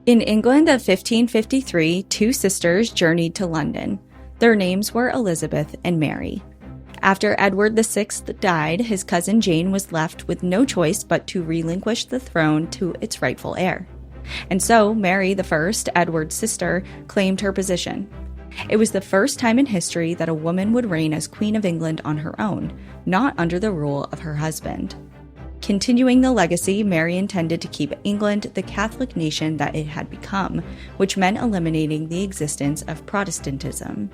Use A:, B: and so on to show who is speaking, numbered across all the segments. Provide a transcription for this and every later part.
A: In England of 1553, two sisters journeyed to London. Their names were Elizabeth and Mary. After Edward VI died, his cousin Jane was left with no choice but to relinquish the throne to its rightful heir. And so Mary I, Edward's sister, claimed her position. It was the first time in history that a woman would reign as Queen of England on her own, not under the rule of her husband. Continuing the legacy, Mary intended to keep England the Catholic nation that it had become, which meant eliminating the existence of Protestantism.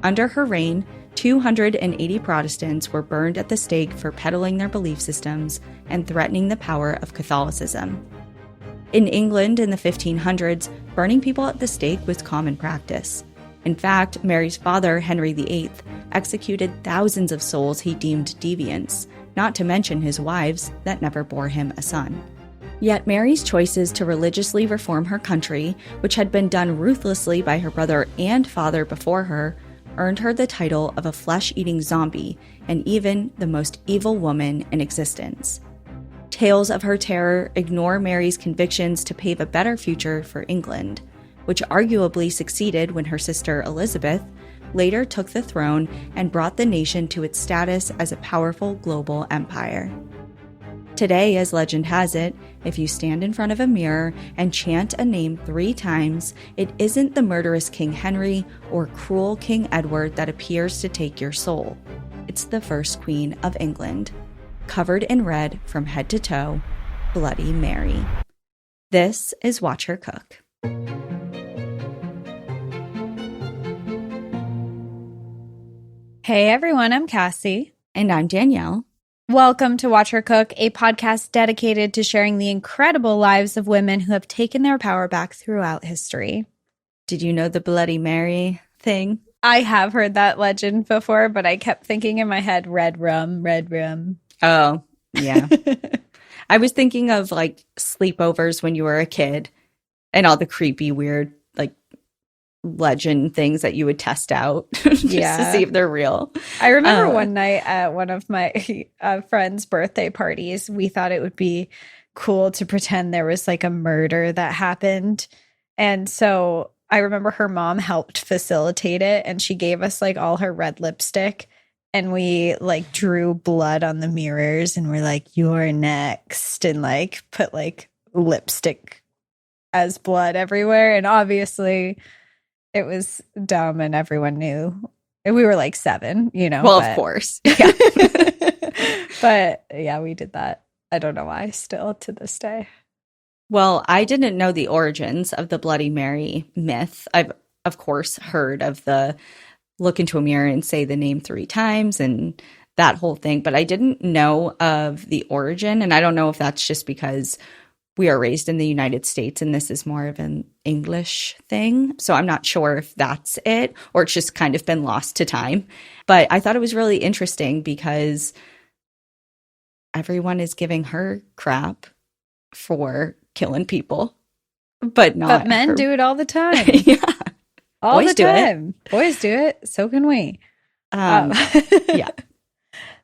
A: Under her reign, 280 Protestants were burned at the stake for peddling their belief systems and threatening the power of Catholicism. In England in the 1500s, burning people at the stake was common practice. In fact, Mary's father, Henry VIII, executed thousands of souls he deemed deviants, not to mention his wives that never bore him a son. Yet Mary's choices to religiously reform her country, which had been done ruthlessly by her brother and father before her, earned her the title of a flesh-eating zombie and even the most evil woman in existence. Tales of her terror ignore Mary's convictions to pave a better future for England, which arguably succeeded when her sister Elizabeth later took the throne and brought the nation to its status as a powerful global empire. Today, as legend has it, if you stand in front of a mirror and chant a name 3 times, it isn't the murderous King Henry or cruel King Edward that appears to take your soul. It's the first Queen of England, covered in red from head to toe, Bloody Mary. This is Watch Her Cook.
B: Hey everyone, I'm Cassie.
A: And I'm Danielle.
B: Welcome to Watch Her Cook, a podcast dedicated to sharing the incredible lives of women who have taken their power back throughout history.
A: Did you know the Bloody Mary thing?
B: I have heard that legend before, but I kept thinking in my head, red rum, red rum.
A: Oh, yeah. I was thinking of like sleepovers when you were a kid and all the creepy, weird, like legend things that you would test out just to see if they're real.
B: I remember one night at one of my friends' birthday parties, we thought it would be cool to pretend there was like a murder that happened. And so I remember her mom helped facilitate it, and she gave us like all her red lipstick, and we like drew blood on the mirrors and we're like, you're next, and like put like lipstick as blood everywhere. And obviously it was dumb and everyone knew. And we were like 7, you know.
A: Well, of course.
B: Yeah. But yeah, we did that. I don't know why still to this day.
A: Well, I didn't know the origins of the Bloody Mary myth. I've, of course, heard of the look into a mirror and say the name 3 times and that whole thing, but I didn't know of the origin. And I don't know if that's just because we are raised in the United States and this is more of an English thing. So I'm not sure if that's it or it's just kind of been lost to time. But I thought it was really interesting because everyone is giving her crap for killing people, but
B: men do it all the time.
A: Yeah.
B: All
A: Boys
B: the time. Boys do it. So can we.
A: Yeah.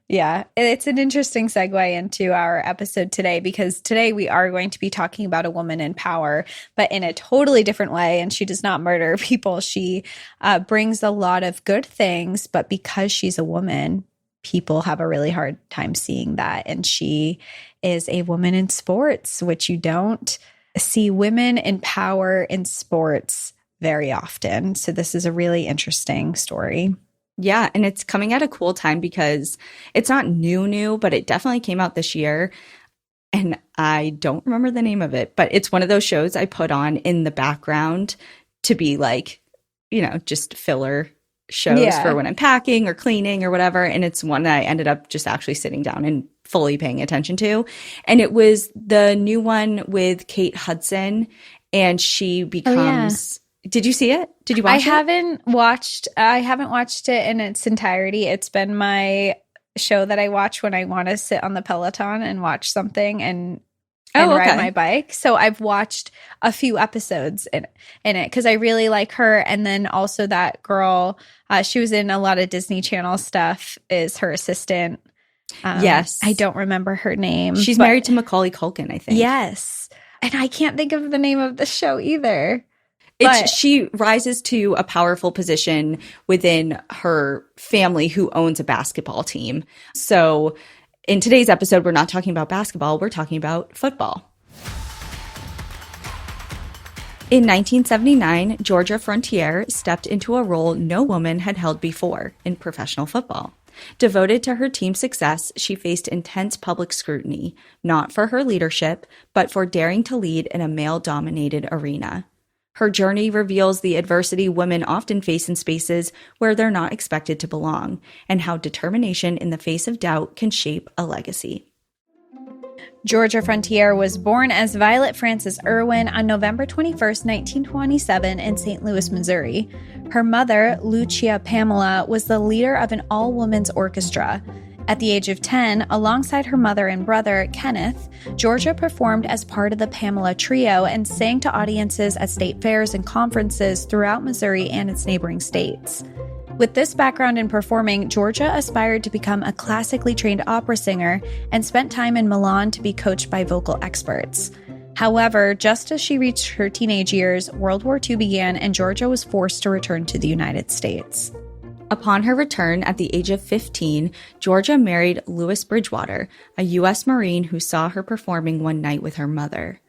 B: Yeah, it's an interesting segue into our episode today because today we are going to be talking about a woman in power, but in a totally different way. And she does not murder people. She brings a lot of good things, but because she's a woman, people have a really hard time seeing that. And she is a woman in sports, which you don't see women in power in sports very often. So this is a really interesting story.
A: Yeah, and it's coming at a cool time because it's not new, but it definitely came out this year. And I don't remember the name of it, but it's one of those shows I put on in the background to be like, you know, just filler shows for when I'm packing or cleaning or whatever. And it's one that I ended up just actually sitting down and fully paying attention to. And it was the new one with Kate Hudson, and she becomes... Did you see it? Did you watch it?
B: I haven't watched it in its entirety. It's been my show that I watch when I want to sit on the Peloton and watch something and ride my bike. So I've watched a few episodes in it because I really like her. And then also that girl, she was in a lot of Disney Channel stuff, is her assistant.
A: Yes.
B: I don't remember her name.
A: She's married to Macaulay Culkin, I think.
B: Yes. And I can't think of the name of the show either. But
A: She rises to a powerful position within her family who owns a basketball team. So in today's episode, we're not talking about basketball, we're talking about football. In 1979, Georgia Frontiere stepped into a role no woman had held before in professional football. Devoted to her team's success, she faced intense public scrutiny, not for her leadership, but for daring to lead in a male-dominated arena. Her journey reveals the adversity women often face in spaces where they're not expected to belong, and how determination in the face of doubt can shape a legacy.
B: Georgia Frontiere was born as Violet Frances Irwin on November 21st, 1927 in St. Louis, Missouri. Her mother, Lucia Pamela, was the leader of an all-women's orchestra. At the age of 10, alongside her mother and brother, Kenneth, Georgia performed as part of the Pamela Trio and sang to audiences at state fairs and conferences throughout Missouri and its neighboring states. With this background in performing, Georgia aspired to become a classically trained opera singer and spent time in Milan to be coached by vocal experts. However, just as she reached her teenage years, World War II began and Georgia was forced to return to the United States.
A: Upon her return at the age of 15, Georgia married Louis Bridgewater, a U.S. Marine who saw her performing one night with her mother.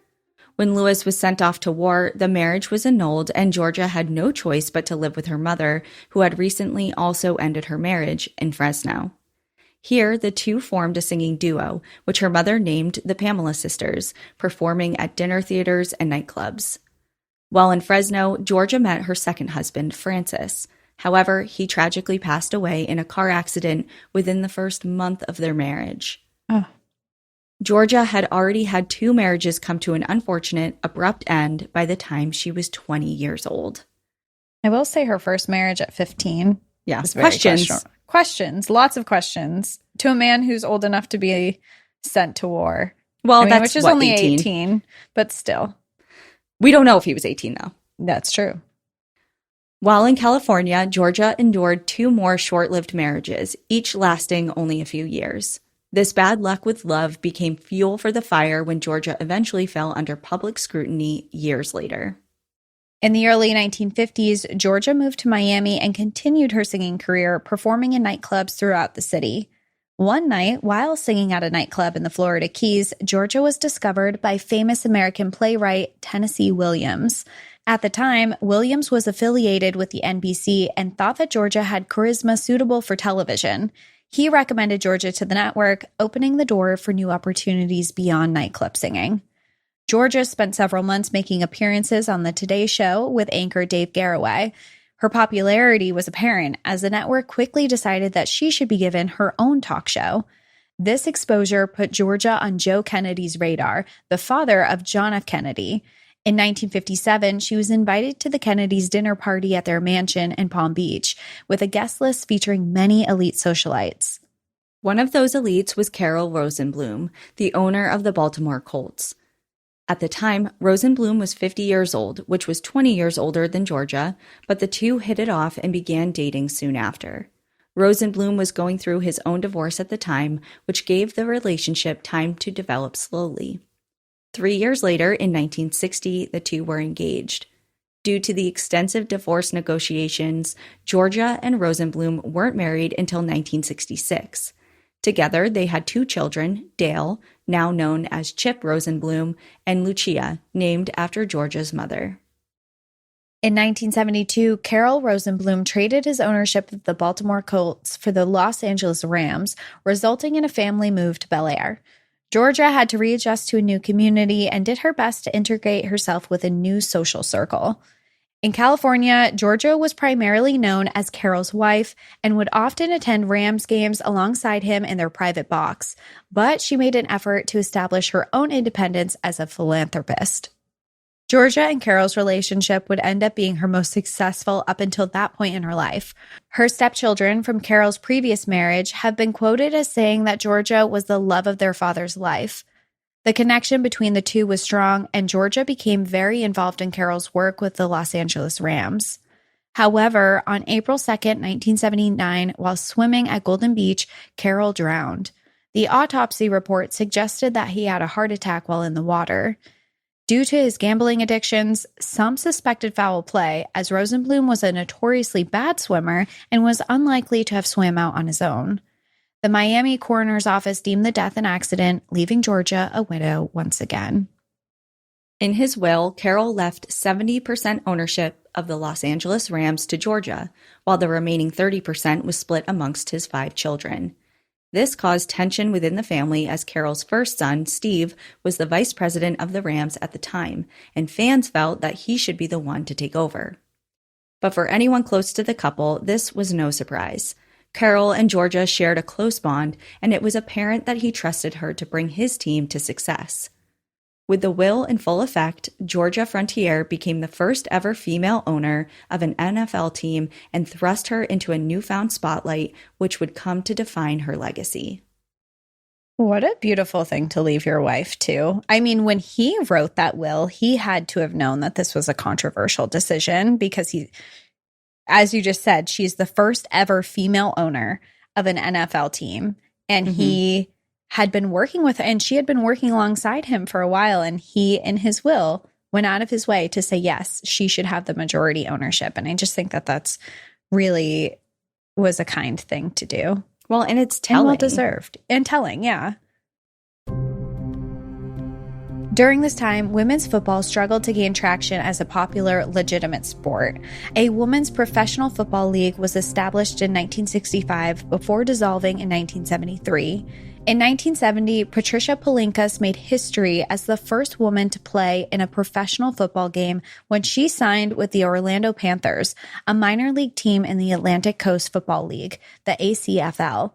A: When Louis was sent off to war, the marriage was annulled and Georgia had no choice but to live with her mother, who had recently also ended her marriage, in Fresno. Here, the two formed a singing duo, which her mother named the Pamela Sisters, performing at dinner theaters and nightclubs. While in Fresno, Georgia met her second husband, Francis. However, he tragically passed away in a car accident within the first month of their marriage.
B: Oh.
A: Georgia had already had 2 marriages come to an unfortunate, abrupt end by the time she was 20 years old.
B: I will say her first marriage at 15.
A: Yeah,
B: questions. Questions, lots of questions, to a man who's old enough to be sent to war.
A: Well, that's
B: which is only 18, but still.
A: We don't know if he was 18, though.
B: That's true.
A: While in California, Georgia endured 2 more short-lived marriages, each lasting only a few years. This bad luck with love became fuel for the fire when Georgia eventually fell under public scrutiny years later.
B: In the early 1950s, Georgia moved to Miami and continued her singing career, performing in nightclubs throughout the city. One night, while singing at a nightclub in the Florida Keys, Georgia was discovered by famous American playwright Tennessee Williams. At the time, Williams was affiliated with the NBC and thought that Georgia had charisma suitable for television. He recommended Georgia to the network, opening the door for new opportunities beyond nightclub singing. Georgia spent several months making appearances on The Today Show with anchor Dave Garroway. Her popularity was apparent as the network quickly decided that she should be given her own talk show. This exposure put Georgia on Joe Kennedy's radar, the father of John F. Kennedy. In 1957, she was invited to the Kennedys' dinner party at their mansion in Palm Beach, with a guest list featuring many elite socialites.
A: One of those elites was Carol Rosenblum, the owner of the Baltimore Colts. At the time, Rosenblum was 50 years old, which was 20 years older than Georgia, but the two hit it off and began dating soon after. Rosenblum was going through his own divorce at the time, which gave the relationship time to develop slowly. 3 years later, in 1960, the two were engaged. Due to the extensive divorce negotiations, Georgia and Rosenblum weren't married until 1966. Together, they had 2 children, Dale, now known as Chip Rosenblum, and Lucia, named after Georgia's mother.
B: In 1972, Carol Rosenblum traded his ownership of the Baltimore Colts for the Los Angeles Rams, resulting in a family move to Bel Air. Georgia had to readjust to a new community and did her best to integrate herself with a new social circle. In California, Georgia was primarily known as Carol's wife and would often attend Rams games alongside him in their private box, but she made an effort to establish her own independence as a philanthropist. Georgia and Carol's relationship would end up being her most successful up until that point in her life. Her stepchildren from Carol's previous marriage have been quoted as saying that Georgia was the love of their father's life. The connection between the two was strong, and Georgia became very involved in Carol's work with the Los Angeles Rams. However, on April 2, 1979, while swimming at Golden Beach, Carol drowned. The autopsy report suggested that he had a heart attack while in the water. Due to his gambling addictions, some suspected foul play, as Rosenblum was a notoriously bad swimmer and was unlikely to have swam out on his own. The Miami coroner's office deemed the death an accident, leaving Georgia a widow once again.
A: In his will, Carroll left 70% ownership of the Los Angeles Rams to Georgia, while the remaining 30% was split amongst his 5 children. This caused tension within the family as Carroll's first son, Steve, was the vice president of the Rams at the time, and fans felt that he should be the one to take over. But for anyone close to the couple, this was no surprise. Carroll and Georgia shared a close bond, and it was apparent that he trusted her to bring his team to success. With the will in full effect, Georgia Frontiere became the first ever female owner of an NFL team and thrust her into a newfound spotlight, which would come to define her legacy.
B: What a beautiful thing to leave your wife to. I mean, when he wrote that will, he had to have known that this was a controversial decision because he, as you just said, she's the first ever female owner of an NFL team. And he had been working with her, and she had been working alongside him for a while. And he, in his will, went out of his way to say, yes, she should have the majority ownership. And I just think that that's really was a kind thing to do.
A: Well, and it's telling.
B: And well-deserved. And telling, yeah. During this time, women's football struggled to gain traction as a popular, legitimate sport. A women's professional football league was established in 1965 before dissolving in 1973. In 1970, Patricia Palinkas made history as the first woman to play in a professional football game when she signed with the Orlando Panthers, a minor league team in the Atlantic Coast Football League, the ACFL.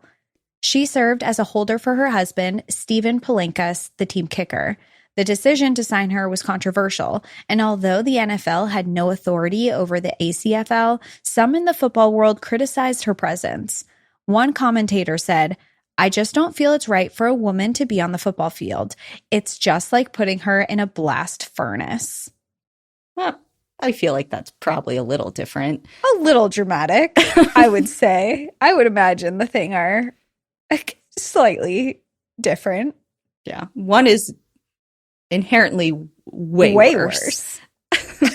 B: She served as a holder for her husband, Stephen Palinkas, the team kicker. The decision to sign her was controversial, and although the NFL had no authority over the ACFL, some in the football world criticized her presence. One commentator said, "I just don't feel it's right for a woman to be on the football field. It's just like putting her in a blast furnace."
A: Well, I feel like that's probably a little different.
B: A little dramatic, I would say. I would imagine the thing are slightly different.
A: Yeah. One is inherently way worse.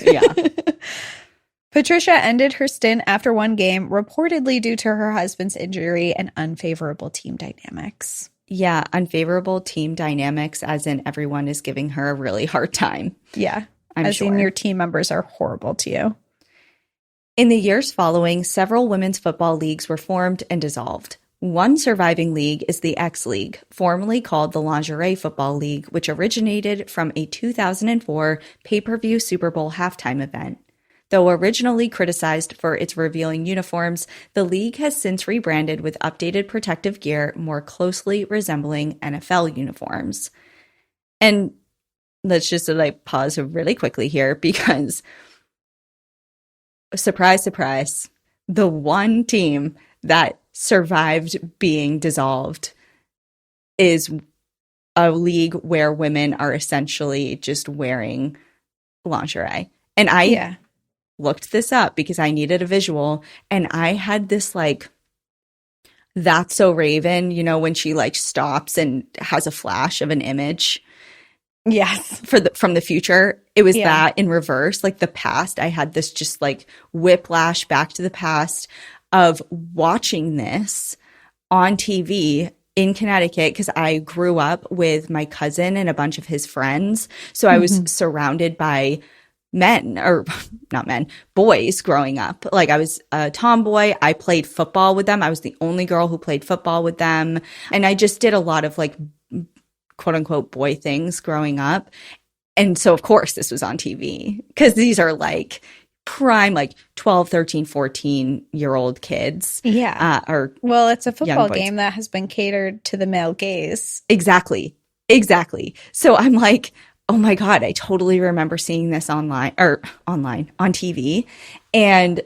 A: Yeah.
B: Patricia ended her stint after one game, reportedly due to her husband's injury and unfavorable team dynamics.
A: Yeah, unfavorable team dynamics, as in everyone is giving her a really hard time.
B: Yeah,
A: I'm sure.
B: in your team members are horrible to you.
A: In the years following, several women's football leagues were formed and dissolved. One surviving league is the X League, formerly called the Lingerie Football League, which originated from a 2004 pay-per-view Super Bowl halftime event. Though originally criticized for its revealing uniforms, the league has since rebranded with updated protective gear more closely resembling NFL uniforms. And let's just pause really quickly here because, surprise, surprise, the one team that survived being dissolved is a league where women are essentially just wearing lingerie. And I looked this up because I needed a visual, and I had this That's So Raven, when she stops and has a flash of an image.
B: Yes.
A: From the future. It was that in reverse, the past. I had this just whiplash back to the past of watching this on TV in Connecticut because I grew up with my cousin and a bunch of his friends. So I was surrounded by boys growing up. I was a tomboy. I played football with them. I was the only girl who played football with them. And I just did a lot of quote unquote boy things growing up. And so of course this was on TV because these are prime 12, 13, 14-year-old kids.
B: Yeah.
A: Well,
B: it's a football game that has been catered to the male gaze.
A: Exactly. So I'm oh my God, I totally remember seeing this on TV. And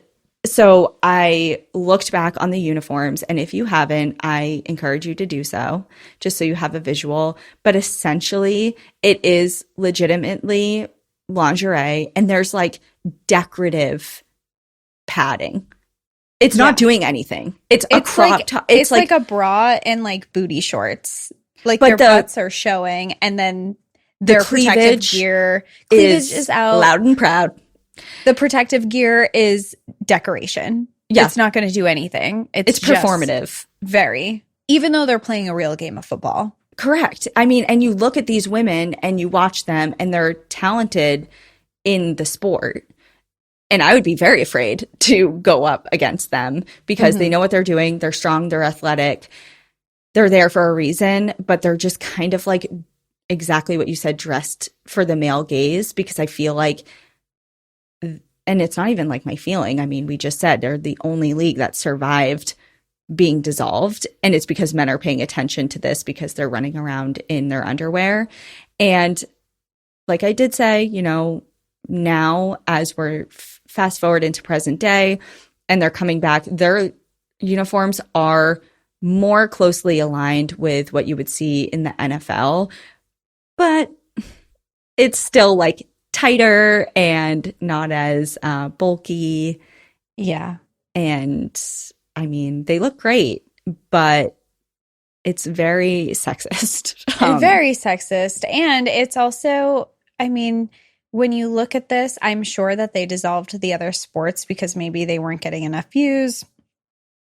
A: so I looked back on the uniforms, and if you haven't, I encourage you to do so, just so you have a visual. But essentially, it is legitimately lingerie, and there's decorative padding. It's not doing anything. It's a crop top.
B: It's like a bra and booty shorts. Their butts are showing, and then Their protective gear. Cleavage is out.
A: Loud and proud.
B: The protective gear is decoration. Yeah. It's not going to do anything. It's
A: performative.
B: Very. Even though they're playing a real game of football.
A: Correct. I mean, and you look at these women and you watch them and they're talented in the sport. And I would be very afraid to go up against them because they know what they're doing. They're strong. They're athletic. They're there for a reason, but they're just kind of like exactly what you said, dressed for the male gaze, because I feel like, and it's not even like my feeling. I mean, we just said they're the only league that survived being dissolved. And it's because men are paying attention to this because they're running around in their underwear. And like I did say, you know, now as we're fast forward into present day and they're coming back, their uniforms are more closely aligned with what you would see in the NFL, but it's still like tighter and not as bulky.
B: Yeah.
A: And I mean, they look great, but it's very sexist.
B: Very sexist. And it's also, I mean, when you look at this, I'm sure that they dissolved the other sports because maybe they weren't getting enough views,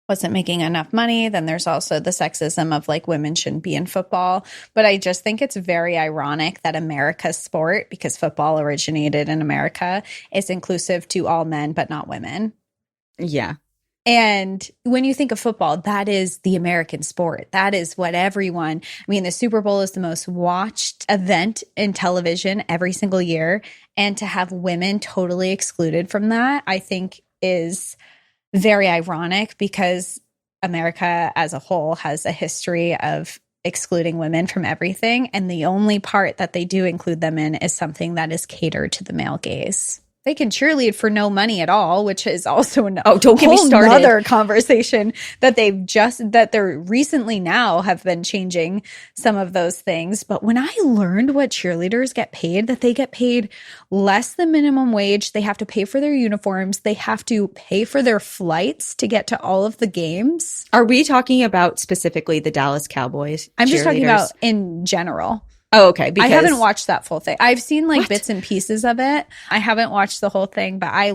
B: wasn't making enough money. Then there's also the sexism of like women shouldn't be in football. But I just think it's very ironic that America's sport, because football originated in America, is inclusive to all men but not women.
A: Yeah.
B: And when you think of football, that is the American sport. That is what everyone, I mean, the Super Bowl is the most watched event in television every single year. And to have women totally excluded from that, I think is very ironic because America as a whole has a history of excluding women from everything. And the only part that they do include them in is something that is catered to the male gaze. They can cheerlead for no money at all, which is also
A: don't get me started.
B: Another conversation that they're recently now have been changing some of those things. But when I learned what cheerleaders get paid, that they get paid less than minimum wage, they have to pay for their uniforms, they have to pay for their flights to get to all of the games.
A: Are we talking about specifically the Dallas Cowboys?
B: I'm just talking about in general.
A: Oh, okay.
B: Because I haven't watched that full thing. I've seen like bits and pieces of it. I haven't watched the whole thing, but I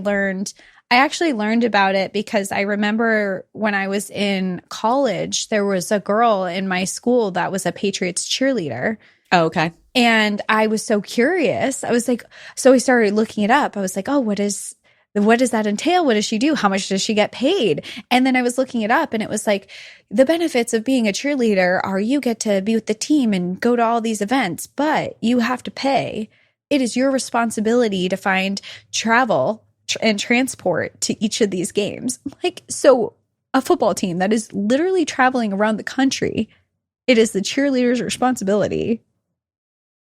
B: actually learned about it because I remember when I was in college, there was a girl in my school that was a Patriots cheerleader.
A: Oh, okay.
B: And I was so curious. I was like, so I started looking it up. I was like, oh, what does that entail? What does she do? How much does she get paid? And then I was looking it up and it was like, the benefits of being a cheerleader are you get to be with the team and go to all these events, but you have to pay. It is your responsibility to find travel and transport to each of these games. Like, so a football team that is literally traveling around the country, it is the cheerleader's responsibility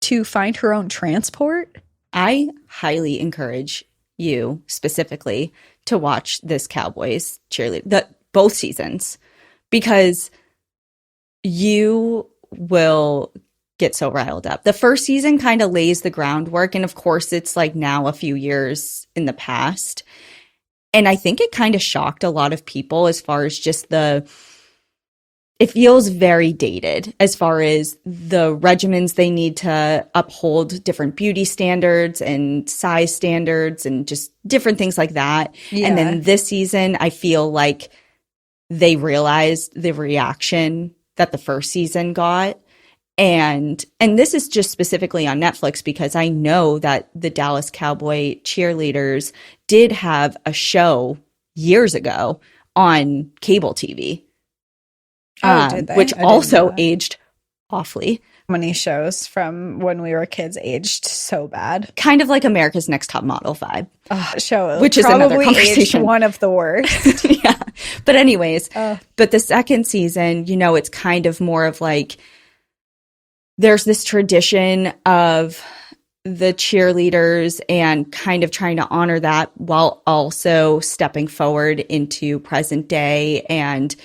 B: to find her own transport.
A: I highly encourage you specifically to watch this Cowboys cheerleader, both seasons, because you will get so riled up. The first season kind of lays the groundwork, and of course it's like now a few years in the past, and I think it kind of shocked a lot of people as far as just it feels very dated as far as the regimens they need to uphold, different beauty standards and size standards and just different things like that. Yeah. And then this season, I feel like they realized the reaction that the first season got. And this is just specifically on Netflix because I know that the Dallas Cowboy cheerleaders did have a show years ago on cable TV. Which also aged awfully.
B: Many shows from when we were kids aged so bad.
A: Kind of like America's Next Top Model vibe.
B: Show,
A: which is another conversation.
B: Aged one of the worst.
A: Yeah. But anyways, but the second season, you know, it's kind of more of like, there's this tradition of the cheerleaders and kind of trying to honor that while also stepping forward into present day and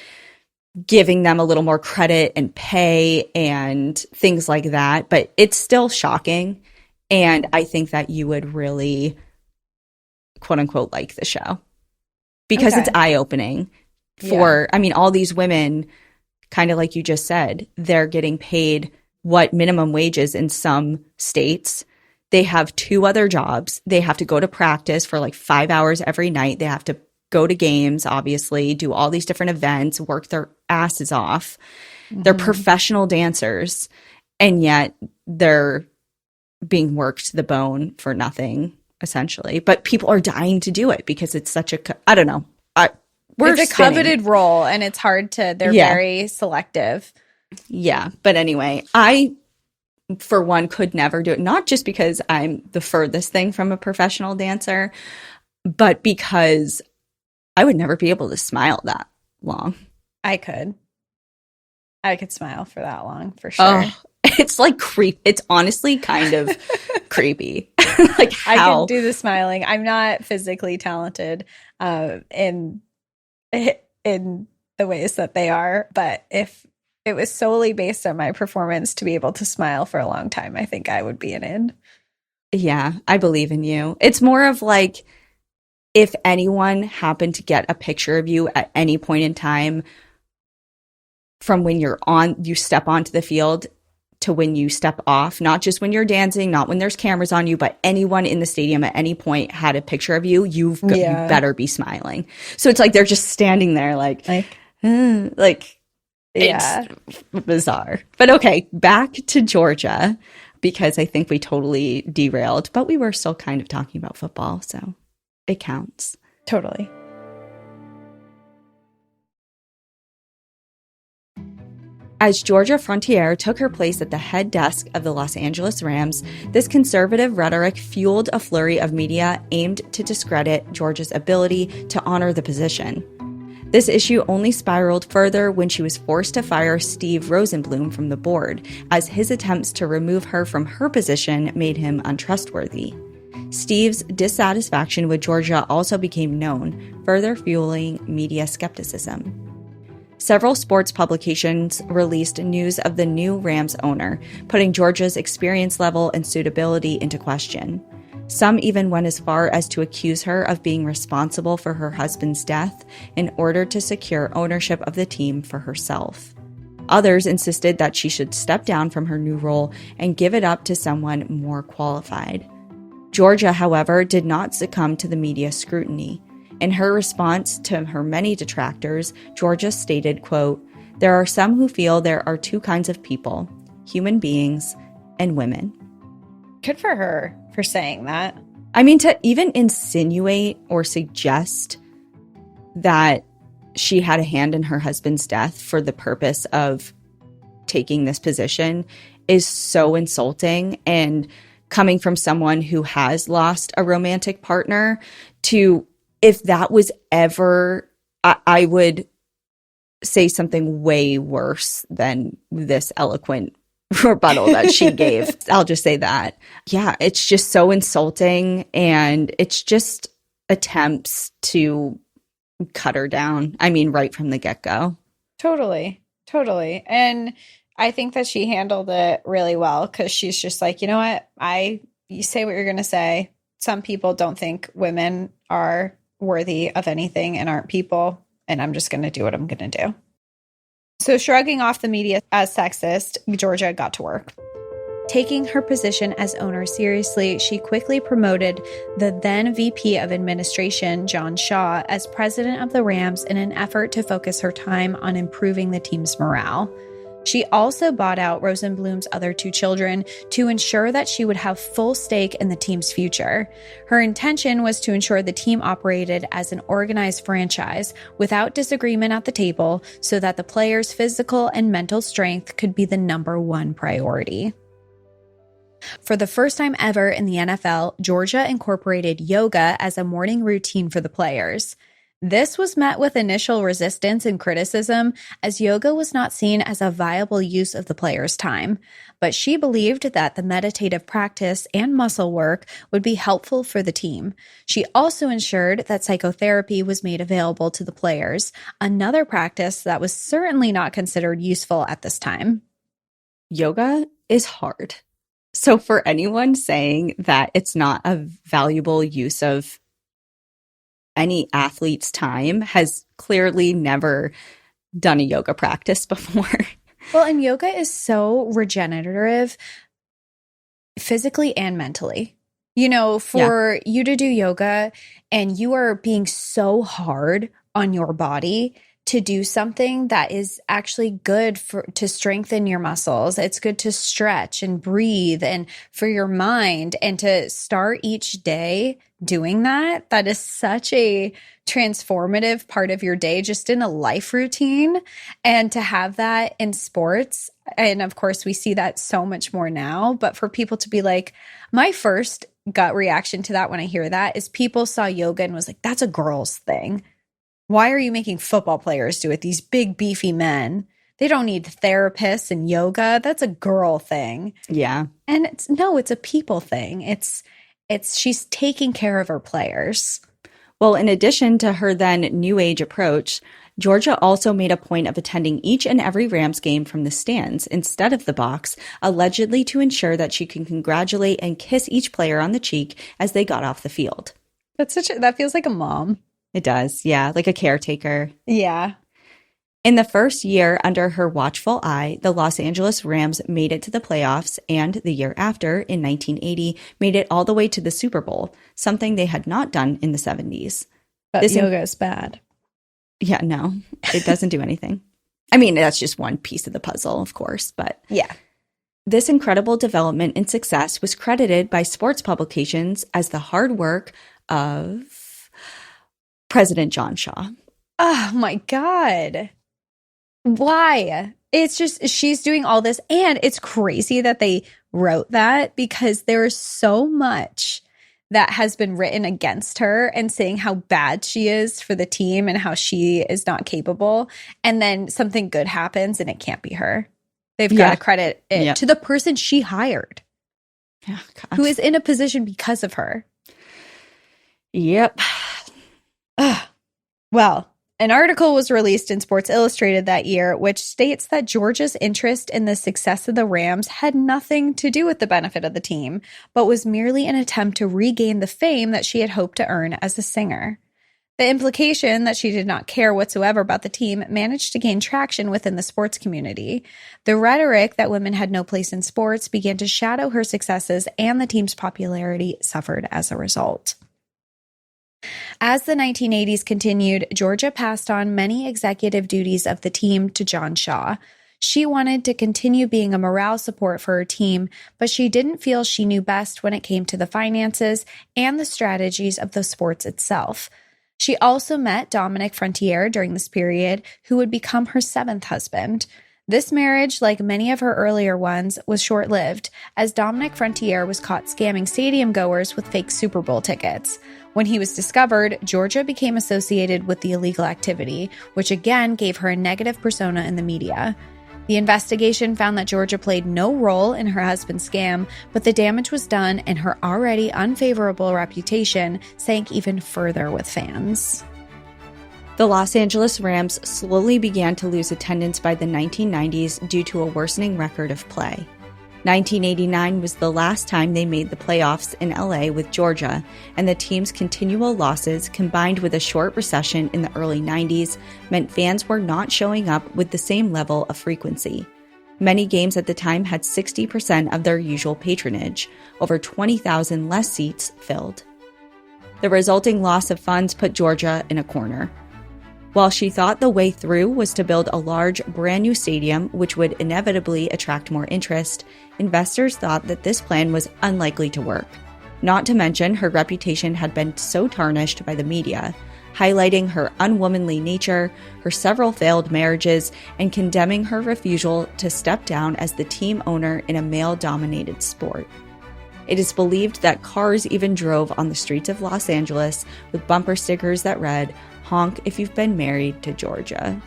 A: giving them a little more credit and pay and things like that. But it's still shocking. And I think that you would really, quote unquote, like the show because it's eye-opening for, I mean, all these women, kind of like you just said, they're getting paid what minimum wage is in some states. They have 2 other jobs. They have to go to practice for like 5 hours every night. They have to go to games, obviously, do all these different events, work their asses off. They're professional dancers, and yet they're being worked to the bone for nothing, essentially. But people are dying to do it because it's such a, I don't know.
B: It's a coveted role, and it's hard to, they're very selective.
A: Yeah. But anyway, I, for one, could never do it. Not just because I'm the furthest thing from a professional dancer, but because I would never be able to smile that long.
B: I could smile for that long, for sure.
A: Oh, it's like it's honestly kind of creepy. Like how
B: I can do the smiling. I'm not physically talented in the ways that they are, but if it was solely based on my performance to be able to smile for a long time, I think I would be an in.
A: Yeah, I believe in you. It's more of like, if anyone happened to get a picture of you at any point in time from when you step onto the field to when you step off, not just when you're dancing, not when there's cameras on you, but anyone in the stadium at any point had a picture of you, you better be smiling. So it's like they're just standing there like it's bizarre. But okay, back to Georgia, because I think we totally derailed, but we were still kind of talking about football, so it counts.
B: Totally.
A: As Georgia Frontiere took her place at the head desk of the Los Angeles Rams, this conservative rhetoric fueled a flurry of media aimed to discredit Georgia's ability to honor the position. This issue only spiraled further when she was forced to fire Steve Rosenblum from the board, as his attempts to remove her from her position made him untrustworthy. Steve's dissatisfaction with Georgia also became known, further fueling media skepticism. Several sports publications released news of the new Rams owner, putting Georgia's experience level and suitability into question. Some even went as far as to accuse her of being responsible for her husband's death in order to secure ownership of the team for herself. Others insisted that she should step down from her new role and give it up to someone more qualified. Georgia, however, did not succumb to the media scrutiny. In her response to her many detractors, Georgia stated, quote, "There are some who feel there are 2 kinds of people, human beings and women."
B: Good for her for saying that.
A: I mean, to even insinuate or suggest that she had a hand in her husband's death for the purpose of taking this position is so insulting. And coming from someone who has lost a romantic partner, to, if that was ever, I would say something way worse than this eloquent rebuttal that she gave. I'll just say that. Yeah, it's just so insulting, and it's just attempts to cut her down. I mean, right from the get-go.
B: Totally. And I think that she handled it really well, because she's just like, you know what? You say what you're going to say. Some people don't think women are worthy of anything and aren't people, and I'm just going to do what I'm going to do. So, shrugging off the media as sexist, Georgia got to work. Taking her position as owner seriously, she quickly promoted the then VP of Administration, John Shaw, as president of the Rams in an effort to focus her time on improving the team's morale. She also bought out Rosenblum's other 2 children to ensure that she would have full stake in the team's future. Her intention was to ensure the team operated as an organized franchise without disagreement at the table, so that the players' physical and mental strength could be the number 1 priority. For the first time ever in the NFL, Georgia incorporated yoga as a morning routine for the players. This was met with initial resistance and criticism, as yoga was not seen as a viable use of the players' time. But she believed that the meditative practice and muscle work would be helpful for the team. She also ensured that psychotherapy was made available to the players, another practice that was certainly not considered useful at this time.
A: Yoga is hard. So for anyone saying that it's not a valuable use of any athlete's time has clearly never done a yoga practice before.
B: Well, and yoga is so regenerative physically and mentally. You know, for you to do yoga and you are being so hard on your body to do something that is actually good for to strengthen your muscles. It's good to stretch and breathe and for your mind and to start each day doing that. That is such a transformative part of your day just in a life routine, and to have that in sports. And of course, we see that so much more now, but for people to be like, my first gut reaction to that when I hear that is people saw yoga and was like, that's a girl's thing. Why are you making football players do it? These big, beefy men. They don't need therapists and yoga. That's a girl thing.
A: Yeah.
B: And it's a people thing. It's she's taking care of her players.
A: Well, in addition to her then new age approach, Georgia also made a point of attending each and every Rams game from the stands instead of the box, allegedly to ensure that she can congratulate and kiss each player on the cheek as they got off the field.
B: That feels like a mom.
A: It does, yeah, like a caretaker.
B: Yeah.
A: In the first year under her watchful eye, the Los Angeles Rams made it to the playoffs, and the year after, in 1980, made it all the way to the Super Bowl, something they had not done in the 70s.
B: But yoga is bad.
A: Yeah, no, it doesn't do anything. I mean, that's just one piece of the puzzle, of course, but
B: yeah.
A: This incredible development and success was credited by sports publications as the hard work of President John Shaw.
B: Oh my God. Why? It's just, she's doing all this. And it's crazy that they wrote that because there is so much that has been written against her and saying how bad she is for the team and how she is not capable. And then something good happens and it can't be her. They've got to credit it to the person she hired, who is in a position because of her.
A: Yep.
B: Well, an article was released in Sports Illustrated that year, which states that Georgia's interest in the success of the Rams had nothing to do with the benefit of the team, but was merely an attempt to regain the fame that she had hoped to earn as a singer. The implication that she did not care whatsoever about the team managed to gain traction within the sports community. The rhetoric that women had no place in sports began to shadow her successes, and the team's popularity suffered as a result. As the 1980s continued, Georgia passed on many executive duties of the team to John Shaw. She wanted to continue being a morale support for her team, but she didn't feel she knew best when it came to the finances and the strategies of the sports itself. She also met Dominic Frontiere during this period, who would become her seventh husband. This marriage, like many of her earlier ones, was short-lived, as Dominic Frontiere was caught scamming stadium goers with fake Super Bowl tickets. When he was discovered, Georgia became associated with the illegal activity, which again gave her a negative persona in the media. The investigation found that Georgia played no role in her husband's scam, but the damage was done and her already unfavorable reputation sank even further with fans.
A: The Los Angeles Rams slowly began to lose attendance by the 1990s due to a worsening record of play. 1989 was the last time they made the playoffs in LA with Georgia, and the team's continual losses, combined with a short recession in the early 90s, meant fans were not showing up with the same level of frequency. Many games at the time had 60% of their usual patronage, over 20,000 less seats filled. The resulting loss of funds put Georgia in a corner. While she thought the way through was to build a large, brand new stadium which would inevitably attract more interest, investors thought that this plan was unlikely to work. Not to mention, her reputation had been so tarnished by the media, highlighting her unwomanly nature, her several failed marriages, and condemning her refusal to step down as the team owner in a male-dominated sport. It is believed that cars even drove on the streets of Los Angeles with bumper stickers that read, "Honk if you've been married to Georgia."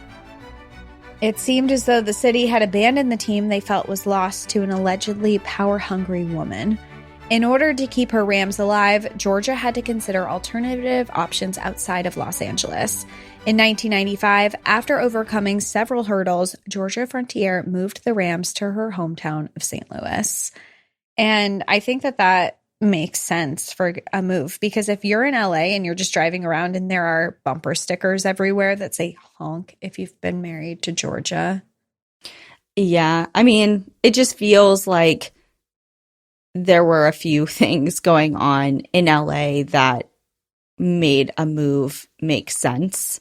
B: It seemed as though the city had abandoned the team they felt was lost to an allegedly power-hungry woman. In order to keep her Rams alive, Georgia had to consider alternative options outside of Los Angeles. In 1995, after overcoming several hurdles, Georgia Frontiere moved the Rams to her hometown of St. Louis. And I think that makes sense for a move, because if you're in LA and you're just driving around and there are bumper stickers everywhere that say "honk if you've been married to Georgia."
A: Yeah. I mean, it just feels like there were a few things going on in LA that made a move make sense.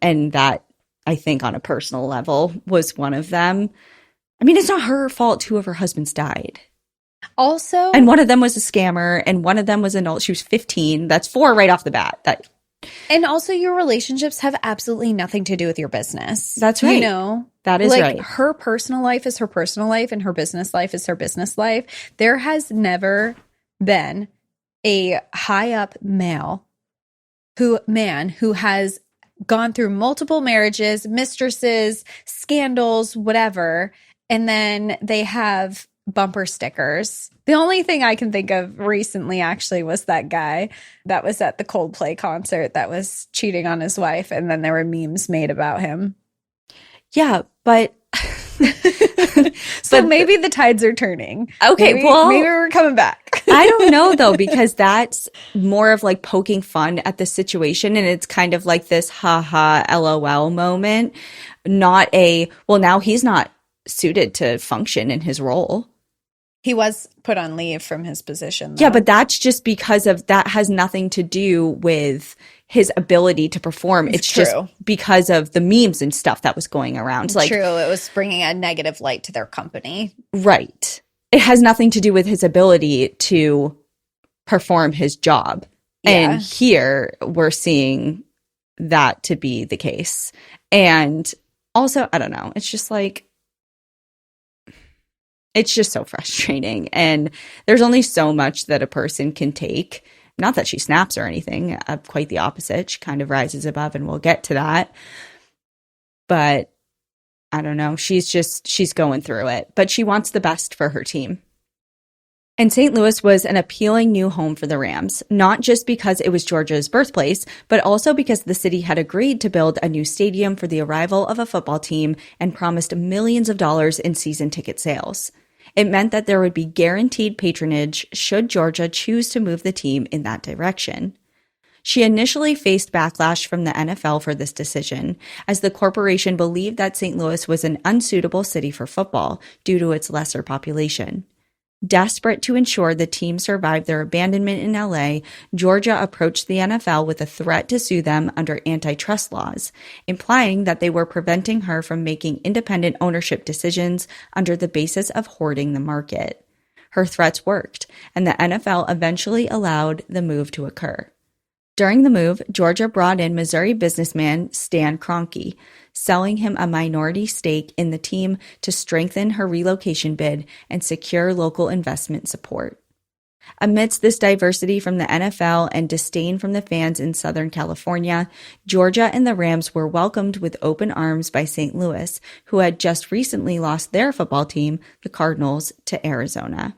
A: And that, I think, on a personal level, was one of them. I mean, it's not her fault two of her husbands died. And
B: Also,
A: one of them was a scammer, and one of them was an old, she was 15. That's four right off the bat.
B: your relationships have absolutely nothing to do with your business.
A: That's
B: You
A: right.
B: know,
A: That is
B: like
A: right.
B: her personal life is her personal life and her business life is her business life. There has never been a high up man who has gone through multiple marriages, mistresses, scandals, whatever, and then they have bumper stickers. The only thing I can think of recently actually was that guy that was at the Coldplay concert that was cheating on his wife, and then there were memes made about him.
A: Yeah, but
B: So maybe the tides are turning.
A: okay,
B: Maybe,
A: well,
B: maybe we're coming back.
A: I don't know though, because that's more of like poking fun at the situation. And it's kind of like this haha LOL moment, not a, well, now he's not suited to function in his role.
B: He was put on leave from his position, though.
A: Yeah, but that's just because of that has nothing to do with his ability to perform. It's
B: True.
A: just because of the memes and stuff that was going around. Like,
B: True, it was bringing a negative light to their company.
A: right. It has nothing to do with his ability to perform his job.
B: Yeah.
A: And here we're seeing that to be the case. And also, I don't know, it's just like, it's just so frustrating. And there's only so much that a person can take. Not that she snaps or anything, quite the opposite. She kind of rises above, and we'll get to that. But I don't know. She's going through it. But she wants the best for her team. And St. Louis was an appealing new home for the Rams, not just because it was Georgia's birthplace, but also because the city had agreed to build a new stadium for the arrival of a football team and promised millions of dollars in season ticket sales. It meant that there would be guaranteed patronage should Georgia choose to move the team in that direction. She initially faced backlash from the NFL for this decision, as the corporation believed that St. Louis was an unsuitable city for football due to its lesser population. Desperate to ensure the team survived their abandonment in LA, Georgia approached the NFL with a threat to sue them under antitrust laws, implying that they were preventing her from making independent ownership decisions under the basis of hoarding the market. Her threats worked, and the NFL eventually allowed the move to occur. During the move, Georgia brought in Missouri businessman Stan Kroenke, selling him a minority stake in the team to strengthen her relocation bid and secure local investment support. Amidst this diversity from the NFL and disdain from the fans in Southern California, Georgia and the Rams were welcomed with open arms by St. Louis, who had just recently lost their football team, the Cardinals, to Arizona.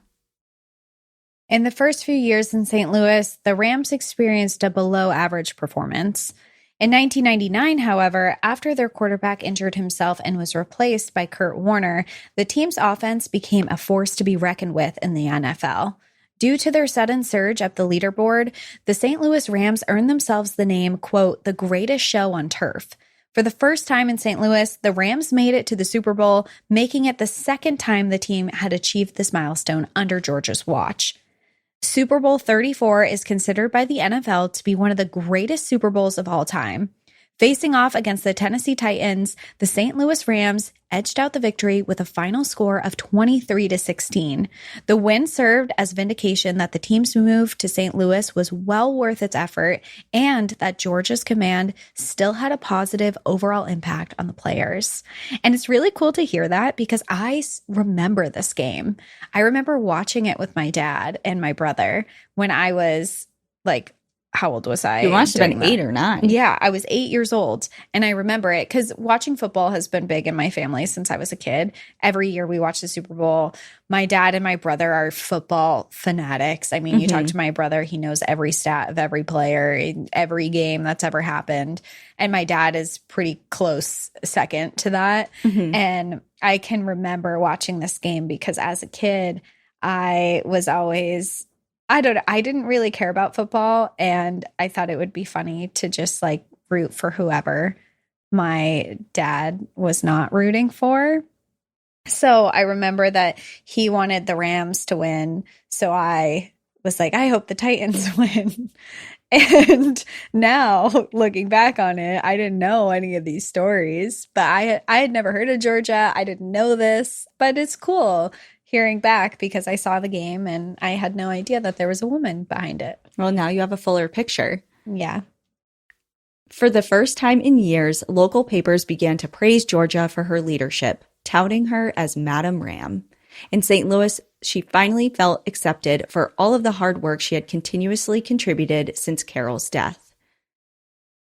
B: In the first few years in St. Louis, the Rams experienced a below-average performance. In 1999, however, after their quarterback injured himself and was replaced by Kurt Warner, the team's offense became a force to be reckoned with in the NFL. Due to their sudden surge up the leaderboard, the St. Louis Rams earned themselves the name, quote, the greatest show on turf. For the first time in St. Louis, the Rams made it to the Super Bowl, making it the second time the team had achieved this milestone under Georgia's watch. Super Bowl 34 is considered by the NFL to be one of the greatest Super Bowls of all time. Facing off against the Tennessee Titans, the St. Louis Rams edged out the victory with a final score of 23-16. The win served as vindication that the team's move to St. Louis was well worth its effort and that Georgia's command still had a positive overall impact on the players. And it's really cool to hear that because I remember this game. I remember watching it with my dad and my brother when I was like, how old was I?
A: You must have been 8 or 9.
B: Yeah, I was 8 years old. And I remember it because watching football has been big in my family since I was a kid. Every year we watch the Super Bowl. My dad and my brother are football fanatics. I mean, you talk to my brother, he knows every stat of every player in every game that's ever happened. And my dad is pretty close second to that. And I can remember watching this game because as a kid, I was always... I didn't really care about football, and I thought it would be funny to just like root for whoever my dad was not rooting for. So I remember that he wanted the Rams to win. So I was like, I hope the Titans win. And now looking back on it, I didn't know any of these stories, but I had never heard of Georgia. I didn't know this, but it's cool hearing back because I saw the game and I had no idea that there was a woman behind it.
A: Well, now you have a fuller picture.
B: Yeah.
A: For the first time in years, local papers began to praise Georgia for her leadership, touting her as Madam Ram. In St. Louis, she finally felt accepted for all of the hard work she had continuously contributed since Carroll's death.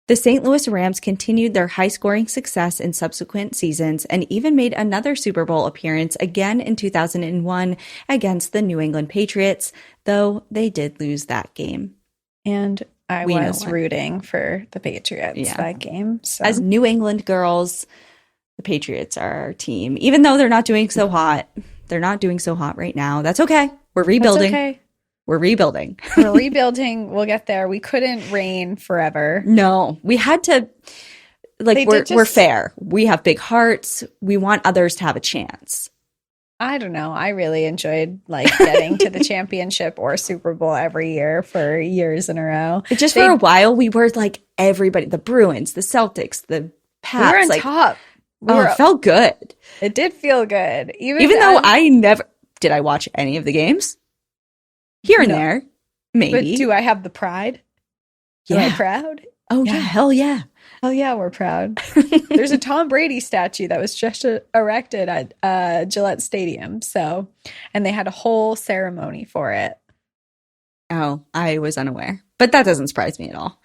A: The St. Louis Rams continued their high-scoring success in subsequent seasons and even made another Super Bowl appearance again in 2001 against the New England Patriots, though they did lose that game.
B: And I was rooting for the Patriots that game. So.
A: As New England girls, the Patriots are our team. Even though they're not doing so hot. They're not doing so hot right now. That's okay. We're rebuilding.
B: That's okay.
A: We're rebuilding.
B: We're rebuilding. We'll get there. We couldn't reign forever.
A: No. We had to, like, we're fair. We have big hearts. We want others to have a chance.
B: I don't know. I really enjoyed like getting to the championship or Super Bowl every year for years in a row.
A: Just for a while, we were like everybody, the Bruins, the Celtics, the Pats.
B: We were on top.
A: It felt good.
B: It did feel good.
A: Even though I never, did I watch any of the games? Here and there, maybe.
B: But do I have the pride?
A: Yeah.
B: Am I proud?
A: Oh, yeah. Hell yeah.
B: Oh, yeah, we're proud. There's a Tom Brady statue that was just erected at Gillette Stadium. So, and they had a whole ceremony for it.
A: Oh, I was unaware. But that doesn't surprise me at all.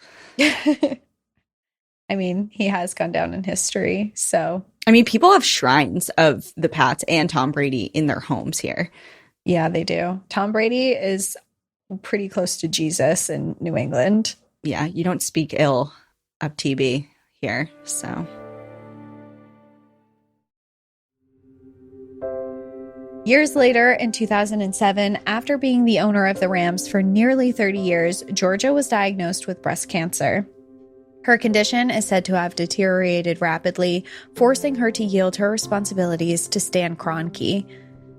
B: I mean, he has gone down in history, so.
A: I mean, people have shrines of the Pats and Tom Brady in their homes here.
B: Yeah, they do. Tom Brady is pretty close to Jesus in New England.
A: Yeah, you don't speak ill of TB here, so.
B: Years later, in 2007, after being the owner of the Rams for nearly 30 years, Georgia was diagnosed with breast cancer. Her condition is said to have deteriorated rapidly, forcing her to yield her responsibilities to Stan Kroenke.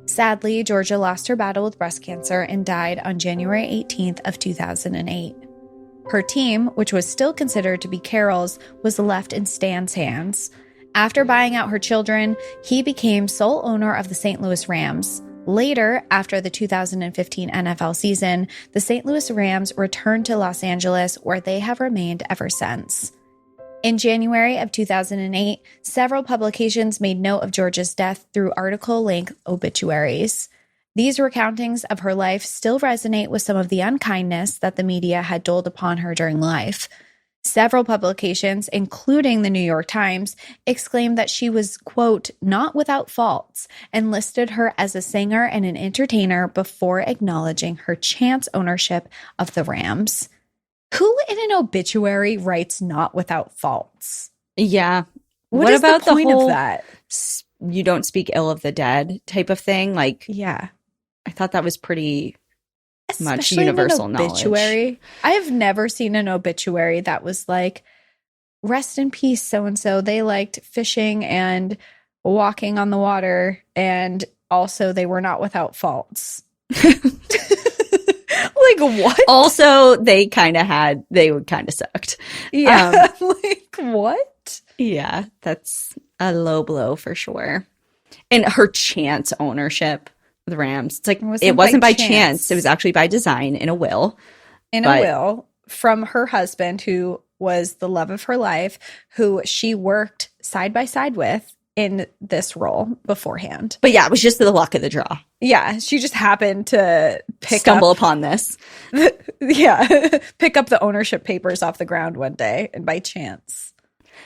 B: Sadly, Georgia lost her battle with breast cancer and died on January 18th of 2008. Her team, which was still considered to be Carroll's, was left in Stan's hands. After buying out her children, he became sole owner of the St. Louis Rams. Later, after the 2015 NFL season, the St. Louis Rams returned to Los Angeles, where they have remained ever since. In January of 2008, several publications made note of Georgia's death through article-length obituaries. These recountings of her life still resonate with some of the unkindness that the media had doled upon her during life. Several publications, including the New York Times, exclaimed that she was, quote, not without faults, and listed her as a singer and an entertainer before acknowledging her chance ownership of the Rams. Who in an obituary writes not without faults?
A: Yeah.
B: What about the point of that?
A: You don't speak ill of the dead type of thing? Like,
B: yeah.
A: I thought that was pretty much
B: Especially
A: universal
B: in an obituary.
A: knowledge.
B: I have never seen an obituary that was like, rest in peace, so-and-so. They liked fishing and walking on the water, and also they were not without faults. Like, what?
A: Also, they kind of sucked.
B: Yeah. Like, what?
A: Yeah, that's a low blow for sure. And her chance ownership of the Rams, it's like, it wasn't by chance. It was actually by design in a will.
B: A will from her husband, who was the love of her life, who she worked side by side with in this role beforehand.
A: But yeah, it was just the luck of the draw.
B: Yeah, she just happened to
A: stumble upon this.
B: Pick up the ownership papers off the ground one day, and by chance.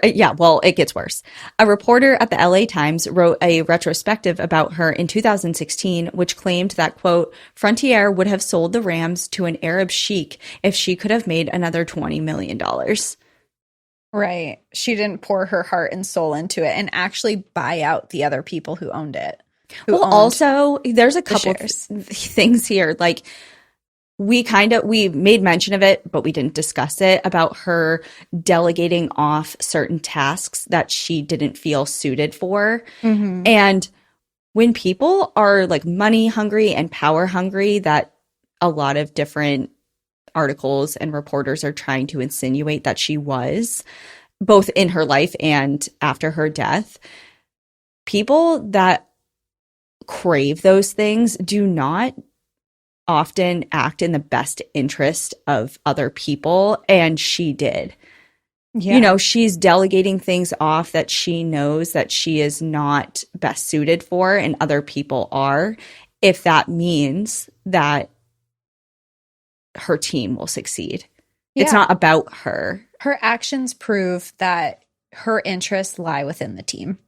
A: Yeah, well, it gets worse. A reporter at the LA Times wrote a retrospective about her in 2016, which claimed that, quote, Frontiere would have sold the Rams to an Arab sheik if she could have made another $20 million.
B: Right. She didn't pour her heart and soul into it and actually buy out the other people who owned it.
A: Also, there's a couple things here. Like, we made mention of it, but we didn't discuss it, about her delegating off certain tasks that she didn't feel suited for. Mm-hmm. And when people are like money hungry and power hungry, that a lot of different articles and reporters are trying to insinuate that she was, both in her life and after her death, people that crave those things do not often act in the best interest of other people. And she did.
B: Yeah.
A: You know, she's delegating things off that she knows that she is not best suited for, and other people are, if that means that her team will succeed.
B: Yeah.
A: It's not about her.
B: Her actions prove that her interests lie within the team.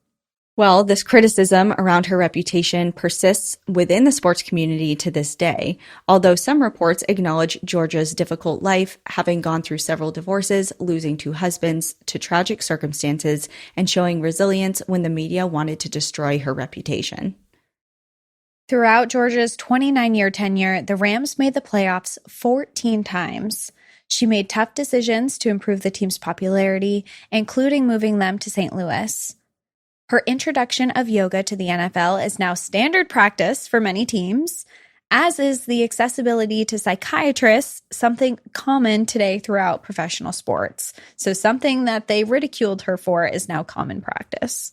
A: Well, this criticism around her reputation persists within the sports community to this day, although some reports acknowledge Georgia's difficult life, having gone through several divorces, losing 2 husbands to tragic circumstances, and showing resilience when the media wanted to destroy her reputation.
B: Throughout Georgia's 29-year tenure, the Rams made the playoffs 14 times. She made tough decisions to improve the team's popularity, including moving them to St. Louis. Her introduction of yoga to the NFL is now standard practice for many teams, as is the accessibility to psychiatrists, something common today throughout professional sports. So something that they ridiculed her for is now common practice.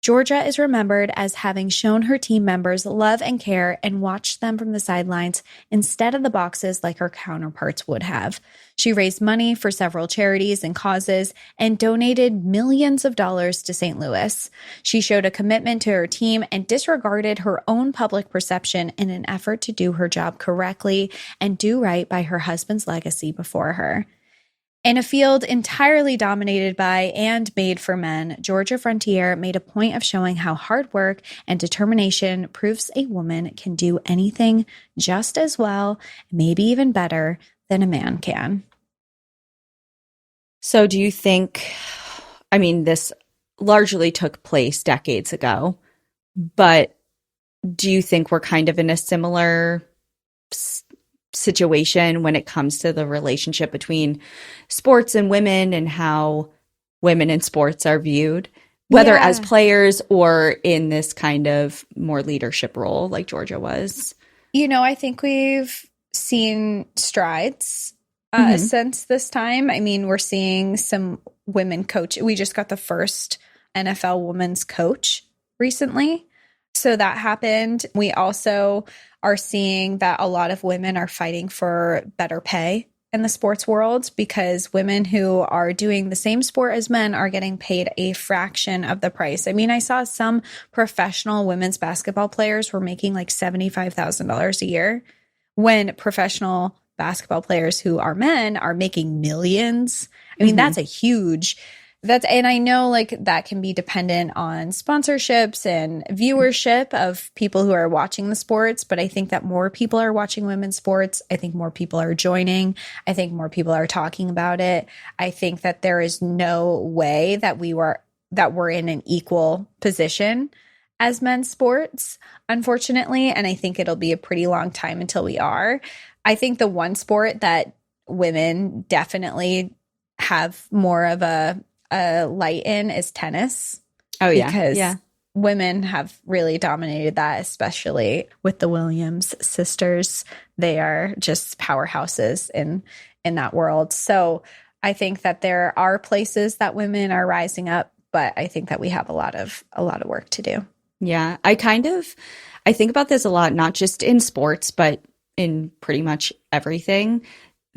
B: Georgia is remembered as having shown her team members love and care and watched them from the sidelines instead of the boxes like her counterparts would have. She raised money for several charities and causes and donated millions of dollars to St. Louis. She showed a commitment to her team and disregarded her own public perception in an effort to do her job correctly and do right by her husband's legacy before her. In a field entirely dominated by and made for men, Georgia Frontiere made a point of showing how hard work and determination proves a woman can do anything just as well, maybe even better, than a man can.
A: So do you think, I mean, this largely took place decades ago, but do you think we're kind of in a similar situation when it comes to the relationship between sports and women and how women in sports are viewed, whether as players or in this kind of more leadership role like Georgia was?
B: You know, I think we've seen strides since this time. I mean, we're seeing some women coach. We just got the first NFL women's coach recently. So that happened. We also are seeing that a lot of women are fighting for better pay in the sports world because women who are doing the same sport as men are getting paid a fraction of the price. I mean, I saw some professional women's basketball players were making like $75,000 a year when professional basketball players who are men are making millions. I mean, that's a huge... And I know like that can be dependent on sponsorships and viewership of people who are watching the sports. But I think that more people are watching women's sports. I think more people are joining. I think more people are talking about it. I think that there is no way that we're in an equal position as men's sports, unfortunately. And I think it'll be a pretty long time until we are. I think the one sport that women definitely have more of a light in is tennis.
A: Oh, yeah.
B: Because women have really dominated that, especially with the Williams sisters. They are just powerhouses in that world. So I think that there are places that women are rising up, but I think that we have a lot of work to do.
A: Yeah, I think about this a lot, not just in sports, but in pretty much everything.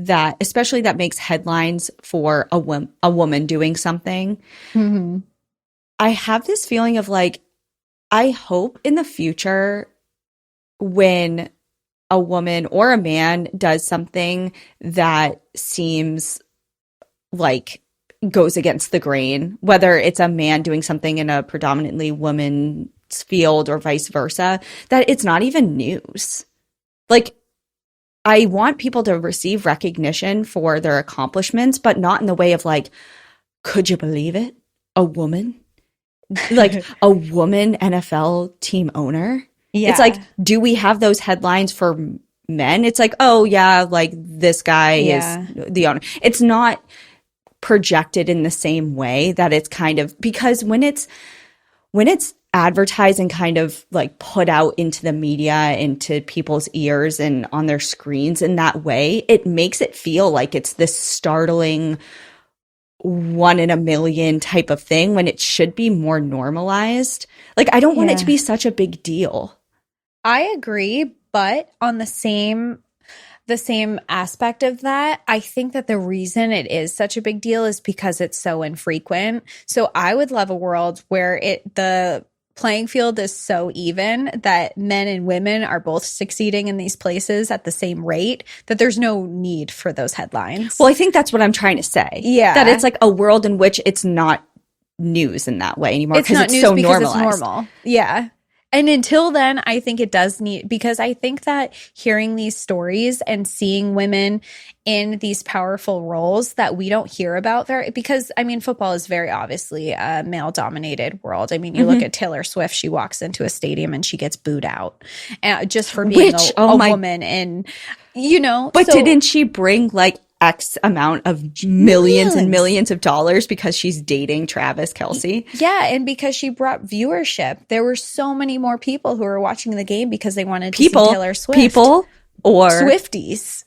A: That especially that makes headlines for a woman doing something. Mm-hmm. I have this feeling of like, I hope in the future when a woman or a man does something that seems like goes against the grain, whether it's a man doing something in a predominantly woman's field or vice versa, that it's not even news. Like, I want people to receive recognition for their accomplishments, but not in the way of like, could you believe it? A woman? Like a woman NFL team owner? Yeah. It's like, do we have those headlines for men? It's like, oh yeah, like this guy is the owner. It's not projected in the same way that it's kind of, because when it's advertise and kind of like put out into the media, into people's ears and on their screens in that way, it makes it feel like it's this startling 1 in a million type of thing when it should be more normalized. Like, I don't want it to be such a big deal.
B: I agree, but on the same aspect of that, I think that the reason it is such a big deal is because it's so infrequent. So I would love a world where the playing field is so even that men and women are both succeeding in these places at the same rate, that there's no need for those headlines.
A: Well, I think that's what I'm trying to say.
B: Yeah.
A: That it's like a world in which it's not news in that way anymore because it's so normalized.
B: It's normal. Yeah. And until then, I think it does need, because I think that hearing these stories and seeing women in these powerful roles that we don't hear about there, because I mean, football is very obviously a male dominated world. I mean, you look at Taylor Swift, she walks into a stadium and she gets booed out just for being a woman. And, you know,
A: but didn't she bring like X amount of millions and millions of dollars because she's dating Travis Kelce?
B: Yeah, and because she brought viewership. There were so many more people who were watching the game because they wanted to see Taylor Swift.
A: People or
B: Swifties.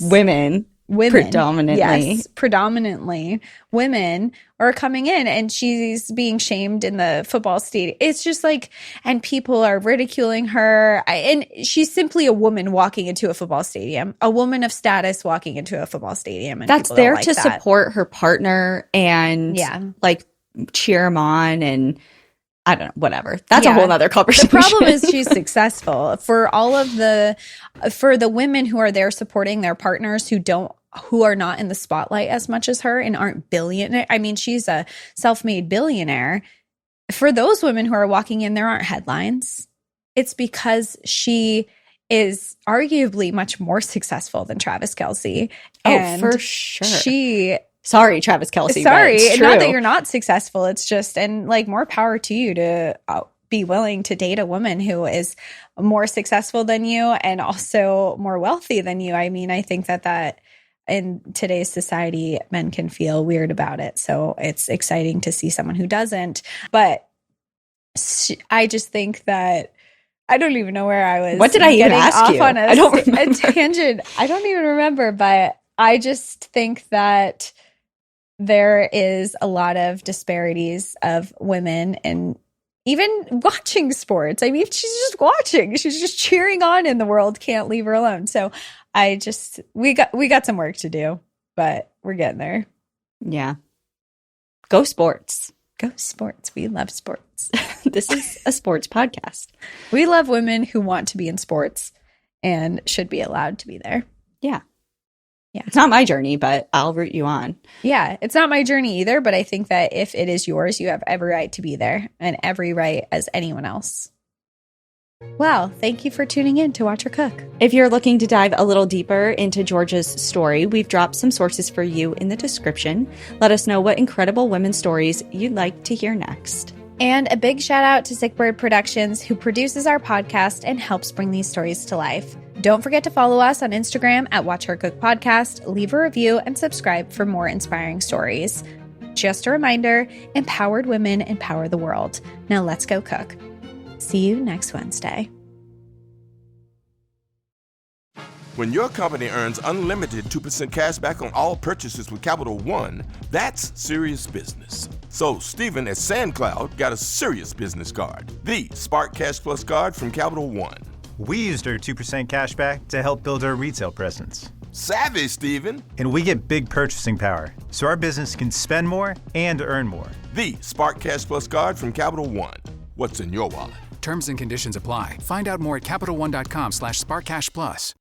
A: Women. Predominantly.
B: Yes, predominantly women are coming in, and she's being shamed in the football stadium. It's just like, and people are ridiculing her. And she's simply a woman walking into a football stadium, a woman of status walking into a football stadium. And
A: that's there to support her partner and like cheer him on, and I don't know, whatever. That's a whole other conversation.
B: The problem is she's successful. For the women who are there supporting their partners who are not in the spotlight as much as her and aren't billionaire. I mean, she's a self-made billionaire. For those women who are walking in, there aren't headlines. It's because she is arguably much more successful than Travis Kelce.
A: And for sure. Sorry, Travis Kelce.
B: Sorry, and not that you're not successful. It's just, and like, more power to you to be willing to date a woman who is more successful than you and also more wealthy than you. I mean, I think that in today's society, men can feel weird about it. So it's exciting to see someone who doesn't. But I just think that, I don't even know where I was.
A: What did I even ask you?
B: On a tangent. I don't even remember, but I just think that there is a lot of disparities of women and even watching sports. I mean, she's just watching. She's just cheering on, and the world can't leave her alone. So we got some work to do, but we're getting there.
A: Yeah. Go sports.
B: Go sports. We love sports.
A: This is a sports podcast.
B: We love women who want to be in sports and should be allowed to be there.
A: Yeah. Yeah. It's not my journey, but I'll root you on.
B: Yeah. It's not my journey either, but I think that if it is yours, you have every right to be there and every right as anyone else. Well, thank you for tuning in to Watch Her Cook.
A: If you're looking to dive a little deeper into Georgia's story, we've dropped some sources for you in the description. Let us know what incredible women's stories you'd like to hear next.
B: And a big shout out to Sick Bird Productions, who produces our podcast and helps bring these stories to life. Don't forget to follow us on Instagram at Watch Her Cook Podcast, leave a review, and subscribe for more inspiring stories. Just a reminder, empowered women empower the world. Now let's go cook. See you next Wednesday.
C: When your company earns unlimited 2% cash back on all purchases with Capital One, that's serious business. So Stephen at SandCloud got a serious business card, the Spark Cash Plus card from Capital One.
D: We used our 2% cash back to help build our retail presence.
C: Savvy, Stephen.
D: And we get big purchasing power, so our business can spend more and earn more.
C: The Spark Cash Plus card from Capital One. What's in your wallet?
E: Terms and conditions apply. Find out more at CapitalOne.com/SparkCashPlus.